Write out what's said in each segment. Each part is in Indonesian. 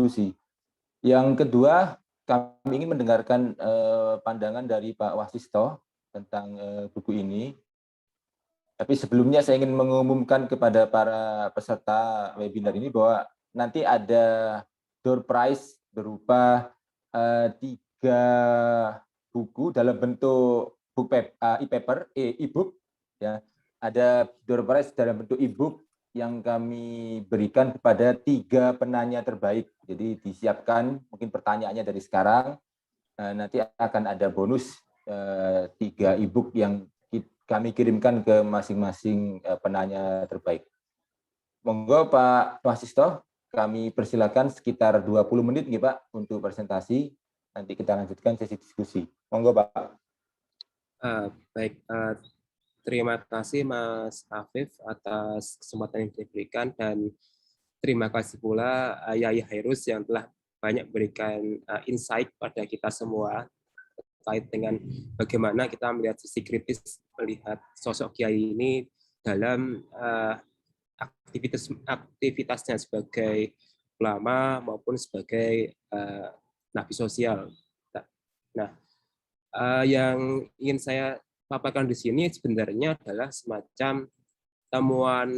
diskusi. Yang kedua, kami ingin mendengarkan pandangan dari Pak Wasisto tentang buku ini. Tapi sebelumnya saya ingin mengumumkan kepada para peserta webinar ini bahwa nanti ada door prize berupa 3 buku dalam bentuk e-paper, e-book, ya. Ada door prize dalam bentuk e-book yang kami berikan kepada 3 penanya terbaik. Jadi disiapkan mungkin pertanyaannya dari sekarang. Nanti akan ada bonus 3 e-book yang kami kirimkan ke masing-masing penanya terbaik. Monggo Pak Wasisto, kami persilakan sekitar 20 menit nih Pak untuk presentasi. Nanti kita lanjutkan sesi diskusi. Monggo Pak. Baik, terima kasih Mas Afif atas kesempatan yang diberikan, dan terima kasih pula Yaya Hairus yang telah banyak berikan insight pada kita semua terkait dengan bagaimana kita melihat sisi kritis melihat sosok Kiai ini dalam aktivitasnya sebagai ulama maupun sebagai nabi sosial. Nah, yang ingin saya paparkan di sini sebenarnya adalah semacam temuan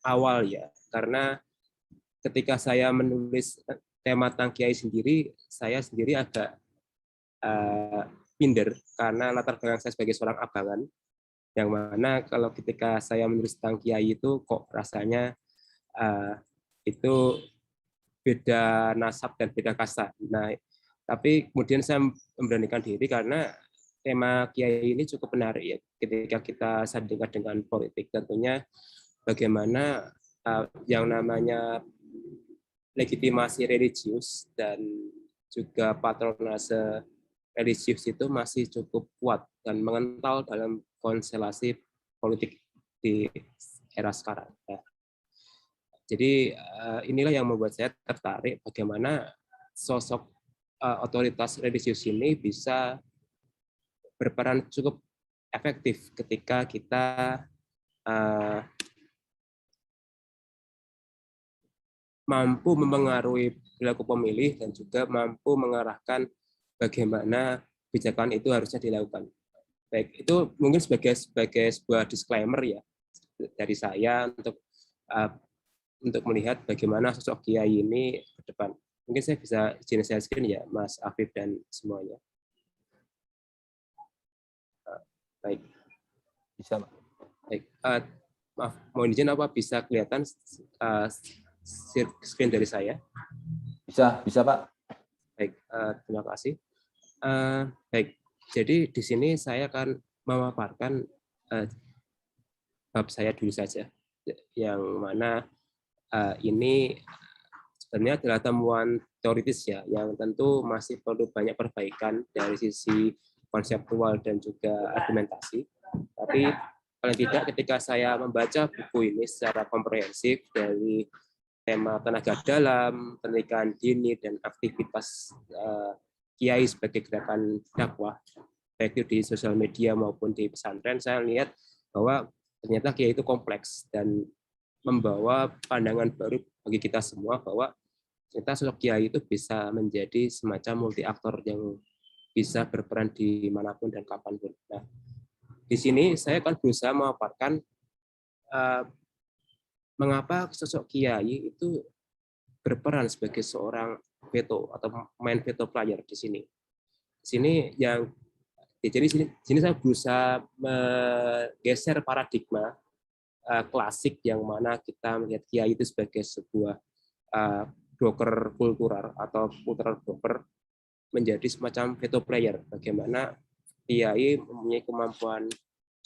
awal ya, karena ketika saya menulis tema tentang Kiai sendiri, saya sendiri agak minder karena latar belakang saya sebagai seorang abangan, yang mana kalau ketika saya menulis tentang Kiai itu kok rasanya itu beda nasab dan beda kasta. Nah, tapi kemudian saya memberanikan diri karena tema Kiai ini cukup menarik ya, ketika kita sandingkan dengan politik. Tentunya bagaimana yang namanya legitimasi religius dan juga patronase religius itu masih cukup kuat dan mengental dalam konstelasi politik di era sekarang. Jadi inilah yang membuat saya tertarik bagaimana sosok otoritas religius ini bisa berperan cukup efektif ketika kita mampu mempengaruhi perilaku pemilih dan juga mampu mengarahkan bagaimana kebijakan itu harusnya dilakukan. Baik, itu mungkin sebagai sebuah disclaimer ya dari saya untuk melihat bagaimana sosok Kiai ini ke depan. Mungkin saya bisa izin share screen ya, Mas Afif dan semuanya. Baik. Bisa, Pak. Baik. Maaf, mohon izin apa bisa kelihatan screen dari saya? Bisa Pak. Baik, terima kasih. Baik, jadi di sini saya akan memaparkan bab saya dulu saja, yang mana ini sebenarnya adalah temuan teoritis ya, yang tentu masih perlu banyak perbaikan dari sisi konseptual dan juga argumentasi. Tapi paling tidak ketika saya membaca buku ini secara komprehensif dari tema tenaga dalam, pendidikan dini, dan aktivitas Kiai sebagai gerakan dakwah, baik itu di sosial media maupun di pesantren, saya lihat bahwa ternyata Kiai itu kompleks dan membawa pandangan baru bagi kita semua bahwa ternyata sosok Kiai itu bisa menjadi semacam multi aktor yang bisa berperan di manapun dan kapanpun. Nah, di sini saya akan berusaha memaparkan mengapa sosok Kiai itu berperan sebagai seorang veto atau main veto player di sini. Di sini yang jadi sini saya berusaha menggeser paradigma klasik yang mana kita melihat Kiai itu sebagai sebuah broker kultural atau cultural broker menjadi semacam veto player. Bagaimana Kiai mempunyai kemampuan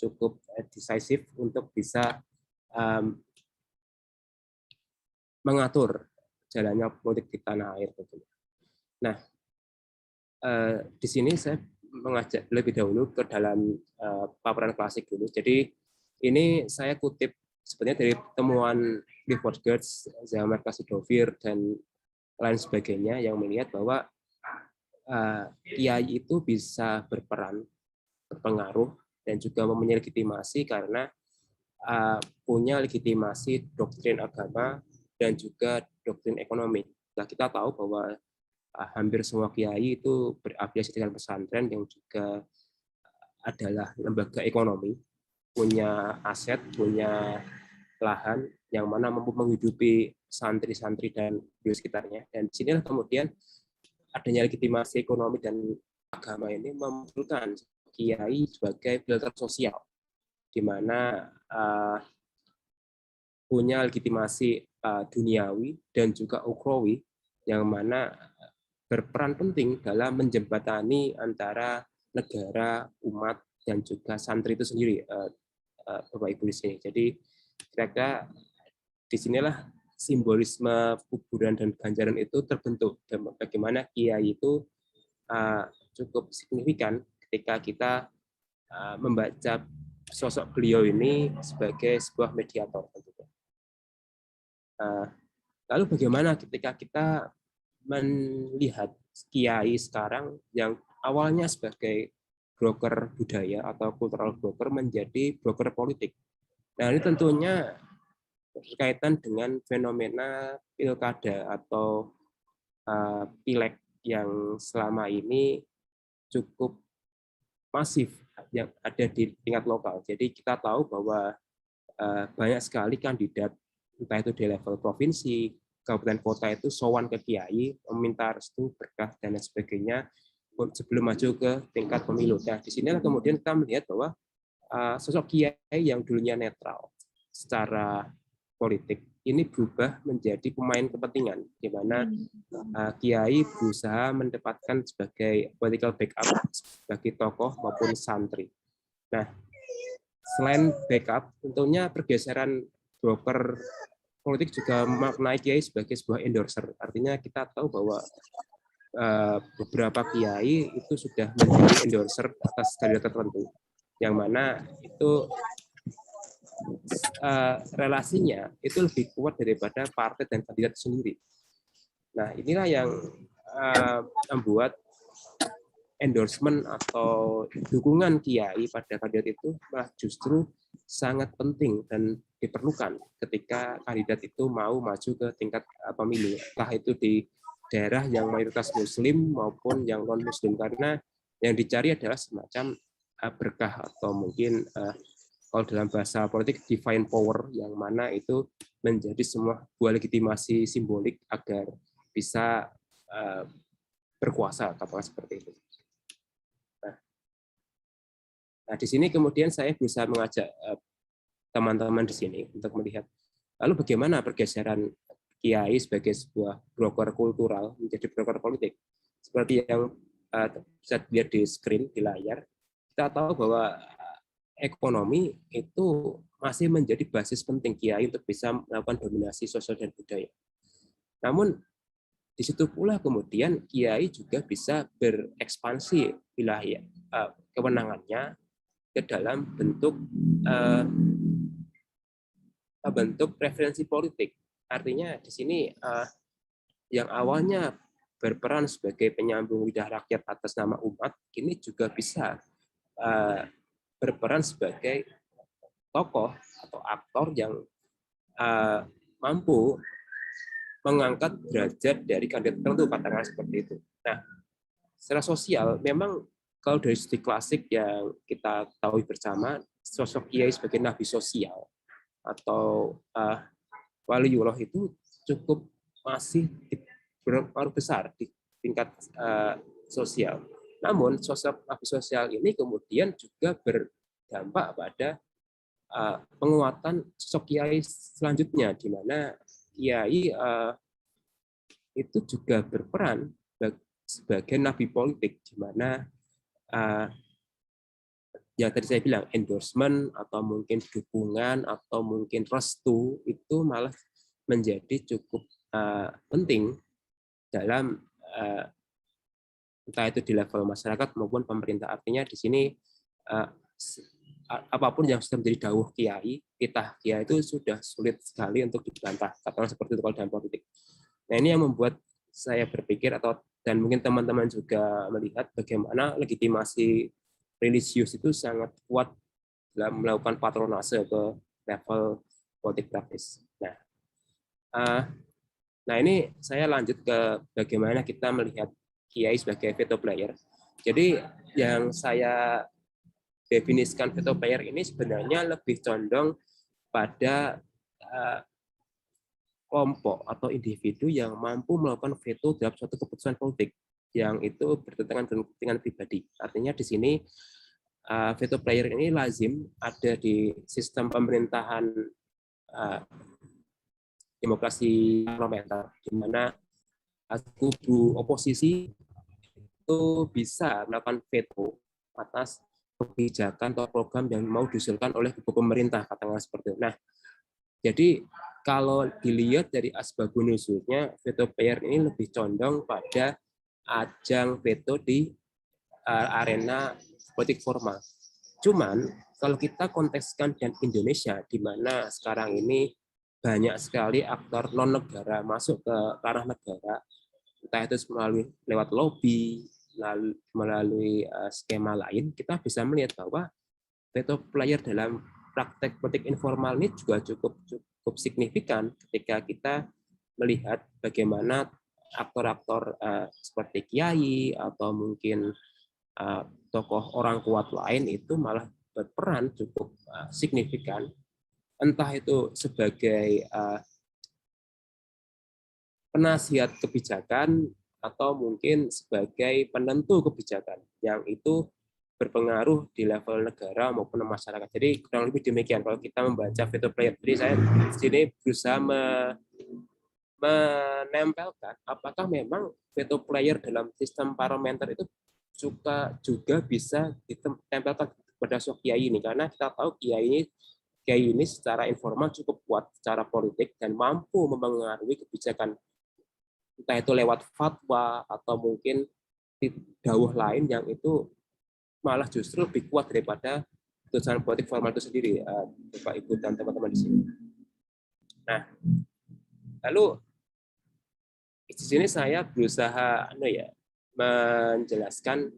cukup decisif untuk bisa mengatur jalannya politik di tanah air. Nah, di sini saya mengajak lebih dahulu ke dalam paparan klasik dulu. Jadi ini saya kutip sebenarnya dari temuan Clifford Geertz, Zalmay Khalil, dan lain sebagainya yang melihat bahwa Kiai itu bisa berperan, berpengaruh, dan juga mempunyai legitimasi karena punya legitimasi doktrin agama dan juga doktrin ekonomi. Nah, kita tahu bahwa hampir semua kiai itu berafiliasi dengan pesantren yang juga adalah lembaga ekonomi, punya aset, punya lahan yang mana mampu menghidupi santri-santri dan di sekitarnya. Dan disinilah kemudian adanya legitimasi ekonomi dan agama ini memunculkan kiai sebagai filter sosial, di mana punya legitimasi duniawi dan juga ukhrawi yang mana berperan penting dalam menjembatani antara negara, umat, dan juga santri itu sendiri, Bapak Ibu di sini. Jadi kira-kira disinilah simbolisme kuburan dan ganjaran itu terbentuk, dan bagaimana kiai itu cukup signifikan ketika kita membaca sosok beliau ini sebagai sebuah mediator. Lalu bagaimana ketika kita melihat kiai sekarang yang awalnya sebagai broker budaya atau cultural broker menjadi broker politik. Nah, ini tentunya berkaitan dengan fenomena pilkada atau pileg yang selama ini cukup masif yang ada di tingkat lokal. Jadi kita tahu bahwa banyak sekali kandidat, entah itu di level provinsi, kabupaten kota itu sowan ke kiai, meminta restu, berkah, dan lain sebagainya sebelum maju ke tingkat pemilu. Nah, di sinilah kemudian kita melihat bahwa sosok kiai yang dulunya netral secara politik ini berubah menjadi pemain kepentingan, di mana kiai berusaha mendapatkan sebagai political backup bagi tokoh maupun santri. Nah, selain backup, tentunya pergeseran broker politik juga memaknai kiai sebagai sebuah endorser. Artinya kita tahu bahwa beberapa kiai itu sudah menjadi endorser atas kandidat tertentu, yang mana itu relasinya itu lebih kuat daripada partai dan kandidat sendiri. Nah, inilah yang membuat endorsement atau dukungan kiai pada kandidat itu malah justru sangat penting dan diperlukan ketika kandidat itu mau maju ke tingkat pemilu, entah itu di daerah yang mayoritas muslim maupun yang non muslim, karena yang dicari adalah semacam berkah atau mungkin kalau dalam bahasa politik divine power, yang mana itu menjadi semua buah legitimasi simbolik agar bisa berkuasa, katakan seperti itu. Nah, di sini kemudian saya berusaha mengajak teman-teman di sini untuk melihat lalu bagaimana pergeseran kiai sebagai sebuah broker kultural menjadi broker politik. Seperti yang bisa dilihat di screen di layar, kita tahu bahwa ekonomi itu masih menjadi basis penting kiai untuk bisa melakukan dominasi sosial dan budaya. Namun di situ pula kemudian kiai juga bisa berekspansi wilayah kewenangannya ke dalam bentuk preferensi politik. Artinya di sini yang awalnya berperan sebagai penyambung lidah rakyat atas nama umat, kini juga bisa berperan sebagai tokoh atau aktor yang mampu mengangkat derajat dari kandidat tertentu, katakanlah seperti itu. Nah, secara sosial memang kalau dari studi klasik yang kita tahu bersama, sosok kiai sebagai nabi sosial atau waliullah itu cukup masih berpengaruh besar di tingkat sosial. Namun sosok nabi sosial ini kemudian juga berdampak pada penguatan sosok kiai selanjutnya, di mana kiai itu juga berperan sebagai nabi politik, di mana yang tadi saya bilang endorsement atau mungkin dukungan atau mungkin restu itu malah menjadi cukup penting dalam entah itu di level masyarakat maupun pemerintah. Artinya di sini apapun yang sudah menjadi dawuh kiai, titah kiai itu sudah sulit sekali untuk dibantah, katakanlah seperti itu kalau dalam politik. Nah, ini yang membuat saya berpikir dan mungkin teman-teman juga melihat bagaimana legitimasi religius itu sangat kuat dalam melakukan patronase ke level politik praktis. Nah, Nah, ini saya lanjut ke bagaimana kita melihat Kiai sebagai veto player. Jadi yang saya definisikan veto player ini sebenarnya lebih condong pada kelompok atau individu yang mampu melakukan veto dalam suatu keputusan politik yang itu bertentangan dengan kepentingan pribadi. Artinya di sini veto player ini lazim ada di sistem pemerintahan demokrasi parlementer, di mana kubu oposisi itu bisa melakukan veto atas kebijakan atau program yang mau diusulkan oleh kubu pemerintah, katakanlah seperti itu. Nah, jadi kalau dilihat dari asbabun nuzulnya, veto player ini lebih condong pada ajang veto di arena politik formal. Cuman kalau kita kontekskan dengan Indonesia, di mana sekarang ini banyak sekali aktor non negara masuk ke ranah negara, entah itu melalui lewat lobby, melalui skema lain, kita bisa melihat bahwa veto player dalam praktek politik informal ini juga cukup signifikan ketika kita melihat bagaimana aktor-aktor seperti kiai atau mungkin tokoh orang kuat lain itu malah berperan cukup signifikan, entah itu sebagai penasihat kebijakan atau mungkin sebagai penentu kebijakan yang itu berpengaruh di level negara maupun masyarakat. Jadi kurang lebih demikian kalau kita membaca veto player. Jadi saya di sini berusaha menempelkan apakah memang veto player dalam sistem parlementer itu juga bisa ditempelkan pada sosok kiai ini, karena kita tahu kiai ini secara informal cukup kuat secara politik dan mampu mempengaruhi kebijakan, entah itu lewat fatwa atau mungkin dawuh lain yang itu malah justru lebih kuat daripada keputusan politik formal itu sendiri, Bapak Ibu dan teman-teman di sini. Nah, lalu di sini saya berusaha menjelaskan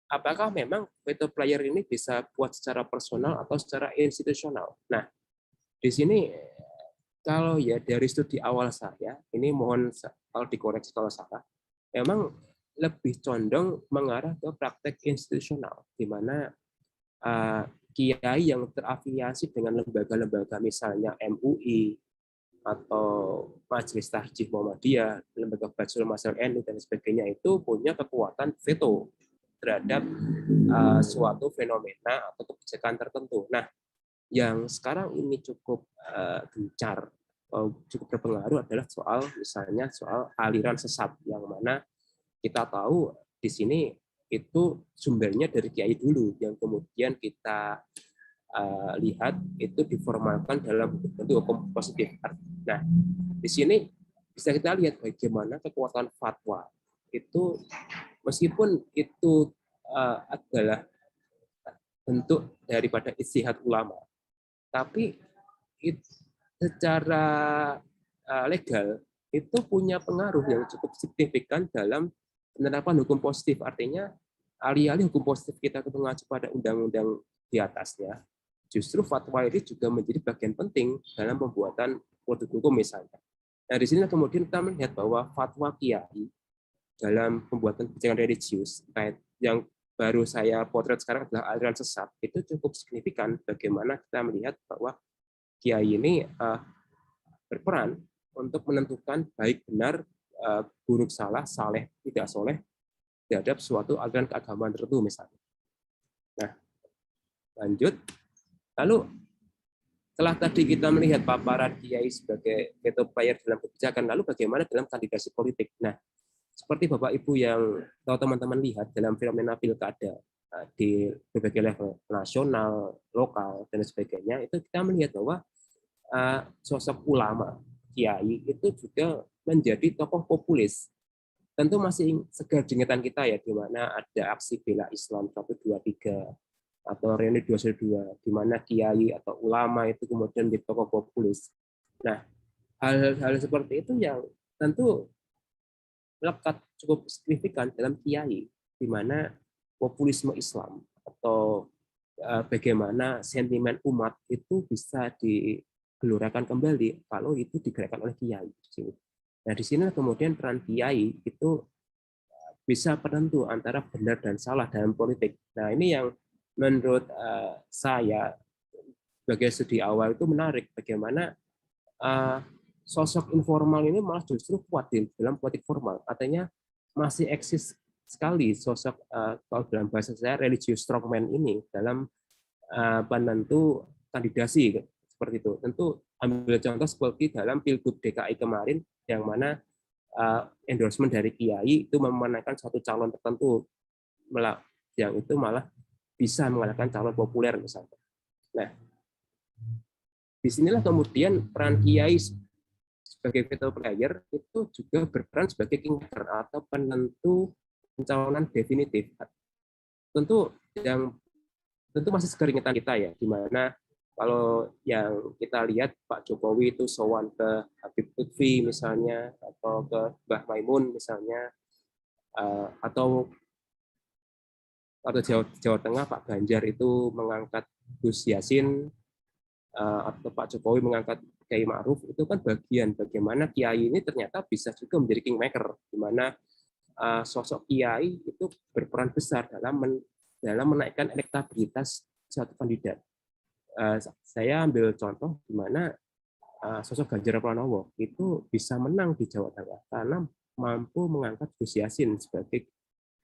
apakah memang veto player ini bisa buat secara personal atau secara institusional. Nah, di sini kalau ya dari studi awal saya, ini mohon kalau dikoreksi kalau salah, memang lebih condong mengarah ke praktek institusional, di mana kiai yang terafiliasi dengan lembaga-lembaga misalnya MUI atau Majelis Tarjih Muhammadiyah, lembaga Baitul Masal NU dan sebagainya itu punya kekuatan veto terhadap suatu fenomena atau kebijakan tertentu. Nah, yang sekarang ini cukup gencar, cukup berpengaruh adalah misalnya soal aliran sesat, yang mana kita tahu di sini itu sumbernya dari kiai dulu, yang kemudian kita lihat itu diformalkan dalam bentuk hukum positif. Nah, di sini bisa kita lihat bagaimana kekuatan fatwa itu, meskipun itu adalah bentuk daripada ijtihad ulama, tapi secara legal itu punya pengaruh yang cukup signifikan dalam penerapan hukum positif. Artinya alih-alih hukum positif kita mengacu pada undang-undang di atasnya, justru fatwa ini juga menjadi bagian penting dalam pembuatan produk hukum misalnya. Nah, di sini kemudian kita melihat bahwa fatwa kiai dalam pembuatan kebijakan religius yang baru saya potret sekarang adalah aliran sesat, itu cukup signifikan bagaimana kita melihat bahwa kiai ini berperan untuk menentukan baik benar, buruk salah, saleh tidak soleh terhadap suatu aliran keagamaan tertentu misalnya. Nah, lanjut. Lalu setelah tadi kita melihat paparan kiai sebagai veto player dalam kebijakan, lalu bagaimana dalam kandidasi politik? Nah, seperti Bapak Ibu yang atau teman-teman lihat dalam fenomena pilkada di berbagai level nasional, lokal dan sebagainya, itu kita melihat bahwa sosok ulama, kiai itu juga menjadi tokoh populis. Tentu masih segar di ingatan kita ya, di mana ada aksi bela Islam 123 atau reuni 212, di mana kiai atau ulama itu kemudian menjadi tokoh populis. Nah, hal-hal seperti itu yang tentu melekat cukup signifikan dalam kiai, di mana populisme Islam atau bagaimana sentimen umat itu bisa digelorakan kembali kalau itu digerakkan oleh kiai. Nah, di sini kemudian peran kiai itu bisa penentu antara benar dan salah dalam politik. Nah, ini yang menurut saya sebagai studi awal itu menarik, bagaimana sosok informal ini malah justru kuat di dalam politik formal. Artinya masih eksis sekali sosok kalau dalam bahasa saya religious strongman ini dalam penentu kandidasi seperti itu. Tentu ambil contoh seperti dalam Pilgub DKI kemarin yang mana endorsement dari kiai itu memenangkan satu calon tertentu, yang itu malah bisa mengalahkan calon populer misalnya. Nah, disinilah kemudian peran kiai sebagai veto player itu juga berperan sebagai kingmaker atau penentu pencalonan definitif. Tentu masih segar ingatan kita ya, di mana kalau yang kita lihat Pak Jokowi itu sowan ke Habib Lutfi misalnya, atau ke Mbah Maimun misalnya, atau Jawa Tengah Pak Ganjar itu mengangkat Gus Yassin, atau Pak Jokowi mengangkat Kiai Ma'ruf, itu kan bagian bagaimana kiai ini ternyata bisa juga menjadi kingmaker, di mana sosok kiai itu berperan besar dalam menaikkan elektabilitas suatu kandidat. Saya ambil contoh di mana sosok Ganjar Pranowo itu bisa menang di Jawa Tengah karena mampu mengangkat Gus Yassin sebagai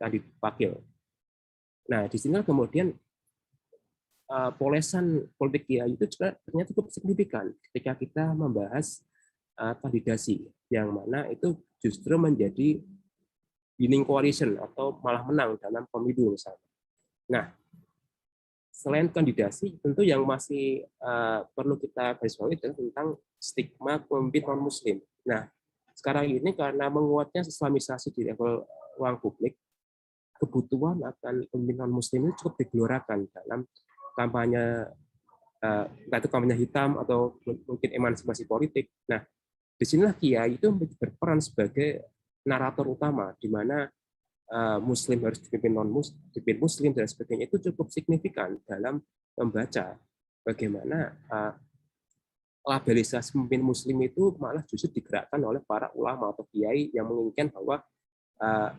kandidat wakil. Nah, di sini kemudian polesan politik kiai itu juga ternyata cukup signifikan ketika kita membahas kandidasi, yang mana itu justru menjadi winning coalition atau malah menang dalam pemilu misalnya. Nah, selain kandidasi, tentu yang masih perlu kita garis bawahi adalah tentang stigma pemimpin non-Muslim. Nah, sekarang ini karena menguatnya islamisasi di level ruang publik, kebutuhan akan pemimpin non-Muslim itu cukup digelorakan dalam kampanye, entah itu kampanye hitam atau mungkin emansipasi politik. Nah, disinilah kiai itu berperan sebagai narator utama, di mana Muslim harus dipimpin dipimpin Muslim dan sebagainya, itu cukup signifikan dalam membaca bagaimana labelisasi pemimpin Muslim itu malah justru digerakkan oleh para ulama atau kiai yang menginginkan bahwa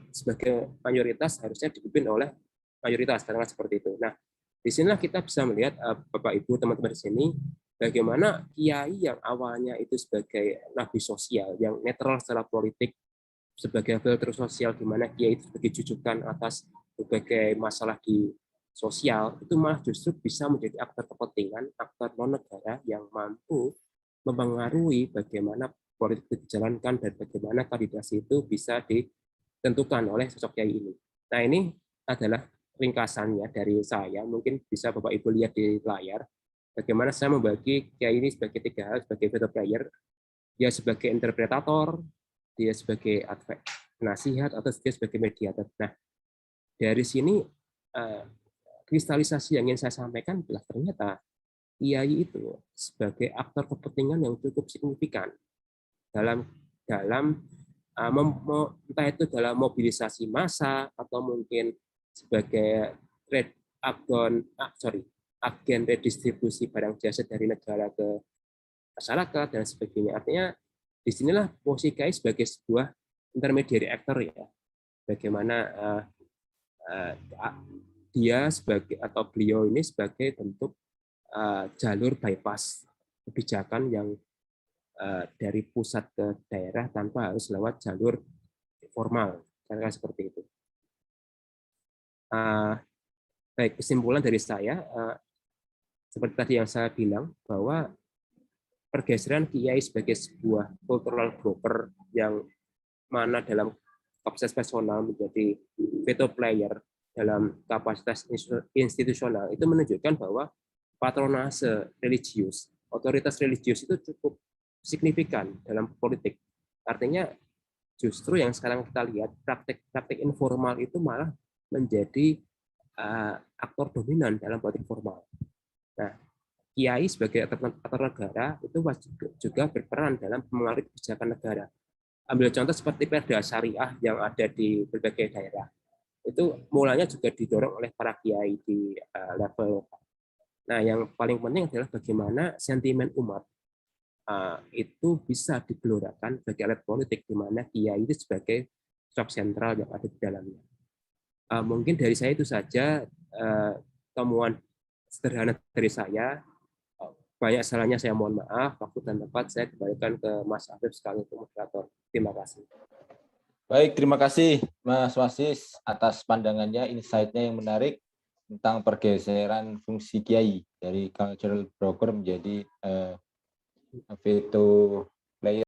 sebagai mayoritas harusnya dipimpin oleh mayoritas, karena seperti itu. Nah, di sinilah kita bisa melihat Bapak Ibu teman-teman di sini bagaimana kiai yang awalnya itu sebagai nabi sosial yang netral secara politik, sebagai filter sosial di mana kiai itu sebagai jujukan atas berbagai masalah di sosial, itu malah justru bisa menjadi aktor kepentingan, aktor non negara yang mampu mempengaruhi bagaimana politik dijalankan dan bagaimana kandidasi itu bisa ditentukan oleh sosok kiai ini. Nah, ini adalah ringkasannya dari saya, mungkin bisa Bapak Ibu lihat di layar bagaimana saya membagi kiai ini sebagai tiga hal, sebagai veto player, dia sebagai interpretator, dia sebagai nasihat, atau dia sebagai mediator. Nah, dari sini kristalisasi yang ingin saya sampaikan adalah ternyata kiai itu sebagai aktor kepentingan yang cukup signifikan dalam entah itu dalam mobilisasi massa atau mungkin sebagai agen redistribusi barang jasa dari negara ke masyarakat dan sebagainya. Artinya disinilah posisi KAI sebagai sebuah intermediary actor ya, bagaimana dia sebagai atau beliau ini sebagai bentuk jalur bypass kebijakan yang dari pusat ke daerah tanpa harus lewat jalur formal, karena seperti itu. Baik, kesimpulan dari saya seperti tadi yang saya bilang bahwa pergeseran kiai sebagai sebuah cultural broker yang mana dalam kapasitas personal menjadi veto player dalam kapasitas institusional itu menunjukkan bahwa patronase religius, otoritas religius itu cukup signifikan dalam politik. Artinya justru yang sekarang kita lihat praktek informal itu malah menjadi aktor dominan dalam politik formal. Nah, kiai sebagai aktor negara itu juga berperan dalam mempengaruhi kebijakan negara. Ambil contoh seperti perda syariah yang ada di berbagai daerah. Itu mulanya juga didorong oleh para kiai di level lokal. Nah, yang paling penting adalah bagaimana sentimen umat itu bisa digelorakan sebagai alat politik, di mana kiai itu sebagai sosok sentral yang ada di dalamnya. Mungkin dari saya itu saja temuan sederhana dari saya. Banyak salahnya saya mohon maaf. Waktu dan tempat saya kembalikan ke Mas Afif sekaligus moderator. Terima kasih. Baik, terima kasih Mas Wasis atas pandangannya, insight-nya yang menarik tentang pergeseran fungsi kiai dari cultural broker menjadi veto player.